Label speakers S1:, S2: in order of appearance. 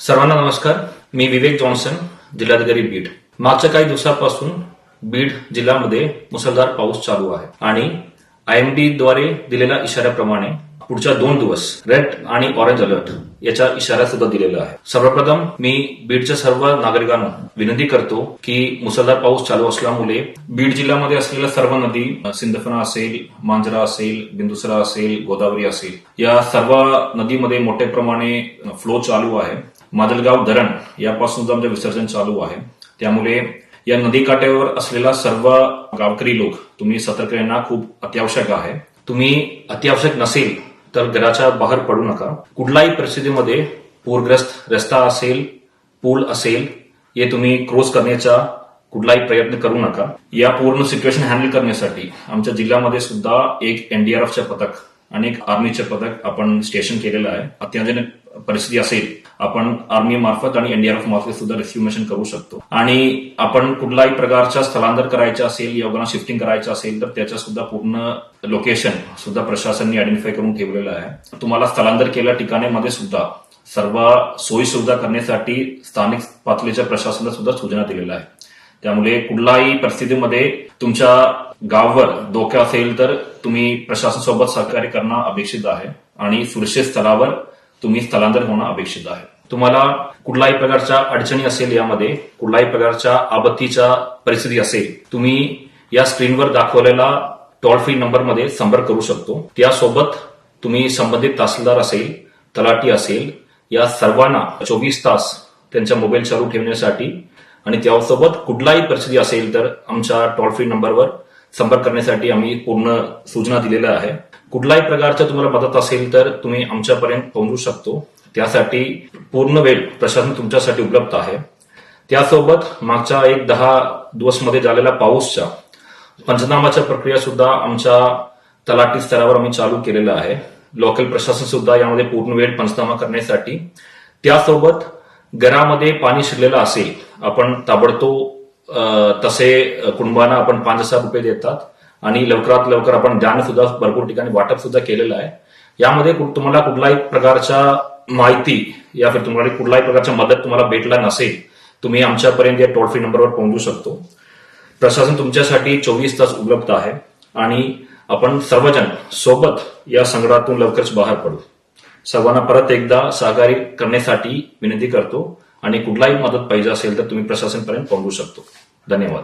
S1: सर्वांना नमस्कार. मी विवेक जॉन्सन, जिल्हाधिकारी बीड. मागच्या काही दिवसापासून बीड जिल्ह्यामध्ये मुसळधार पाऊस चालू आहे आणि IMD द्वारे दिलेल्या इशाऱ्याप्रमाणे पुढच्या 2 दिवस रेड आणि ऑरेंज अलर्ट याचा इशारा सुद्धा दिलेला आहे. सर्वप्रथम मी बीडच्या सर्व नागरिकांना विनंती करतो की मुसळधार पाऊस चालू असल्यामुळे बीड जिल्ह्यामध्ये असलेल्या सर्व नदी, सिंदफणा असेल, मांजरा असेल, बिंदुसरा असेल, गोदावरी असेल, या सर्व नदीमध्ये मोठ्या प्रमाणे फ्लो चालू आहे. माजलगाव धरण यापासून आमचे विसर्जन चालू आहे. त्यामुळे या नदीकाठावर असलेला सर्व गावकरी लोक तुम्ही सतर्क येणं खूप अत्यावश्यक आहे. तुम्ही अत्यावश्यक नसेल तर घराच्या बाहेर पडू नका. कुठल्याही परिस्थितीमध्ये पूरग्रस्त रस्ता असेल, पूल असेल, हे तुम्ही क्रॉस करण्याचा कुठलाही प्रयत्न करू नका. या पूर्ण सिच्युएशन हँडल करण्यासाठी आमच्या जिल्ह्यामध्ये सुद्धा एक NDRFचे पथक आणि एक आर्मीचे पथक आपण स्टेशन केलेलं आहे. अत्यावश्यक परिस्थिती असेल आपण आर्मी मार्फत आणि NDRF मार्फत सुद्धा रेस्क्यू मिशन करू शकतो. आणि आपण कुठल्याही प्रकारचा स्थलांतर करायचं असेल, योजना शिफ्टिंग करायचं असेल तर त्याच्या सुद्धा पूर्ण लोकेशन सुद्धा प्रशासनाने आयडेंटिफाय करून ठेवलेलं आहे. तुम्हाला स्थलांतर केलेल्या ठिकाणामध्ये सुद्धा सर्व सोयी सुविधा करण्यासाठी स्थानिक पातळीच्या प्रशासनाला सुद्धा सूचना दिलेल्या आहे. त्यामुळे कुठल्याही परिस्थितीमध्ये तुमच्या गावावर धोका असेल तर तुम्ही प्रशासनासोबत सहकार्य करणं अपेक्षित आहे आणि सुरक्षित स्थळावर तुम्ही स्थलांतर होणं अपेक्षित आहे. तुम्हाला कुठल्याही प्रकारच्या अडचणी असेल, यामध्ये कुठल्याही प्रकारच्या आपत्तीच्या परिस्थिती असेल, तुम्ही या स्क्रीनवर दाखवलेला टोल फ्री नंबरमध्ये संपर्क करू शकतो. त्यासोबत तुम्ही संबंधित तहसीलदार असेल, तलाठी असेल, या सर्वांना 24 तास त्यांचा मोबाईल चालू ठेवण्यासाठी आणि त्यासोबत कुठलाही परिस्थिती असेल तर आमच्या टोल फ्री नंबरवर संपर्क करण्यासाठी आम्ही पूर्ण सूचना दिलेल्या आहे. कुठल्याही प्रकारच्या तुम्हाला मदत असेल तर तुम्ही आमच्यापर्यंत पोहोचू शकतो. त्यासाठी पूर्ण वेळ प्रशासन तुमच्यासाठी उपलब्ध आहे. त्यासोबत मागच्या 10 दिवसमध्ये झालेल्या पाऊसच्या पंचनामाच्या प्रक्रिया सुद्धा आमच्या तलाठी स्तरावर आम्ही चालू केलेला आहे. लोकल प्रशासन सुद्धा यामध्ये पूर्ण वेळ पंचनामा करण्यासाठी. त्यासोबत घरामध्ये पाणी शिरलेलं असेल, आपण ताबडतोब तसे कुटुंबांना आपण 5,000 रुपये देतात आणि लवकरात लवकर आपण धान्य सुद्धा भरपूर ठिकाणी वाटप सुद्धा केलेलं आहे. यामध्ये तुम्हाला कुठल्याही प्रकारच्या माहिती या फिर तुम्हाला कुठल्याही प्रकारच्या मदत तुम्हाला भेटला नसेल, तुम्ही आमच्यापर्यंत या टोल फ्री नंबरवर पोहोचू शकतो. प्रशासन तुमच्यासाठी 24 तास उपलब्ध आहे आणि आपण सर्वजण सोबत या संकटातून लवकरच बाहेर पडू. सर्वांना परत एकदा सहकार्य करण्यासाठी विनंती करतो आणि कुठलाही मदत पाहिजे असेल तर तुम्ही प्रशासनपर्यंत पोहोचू शकतो. धन्यवाद.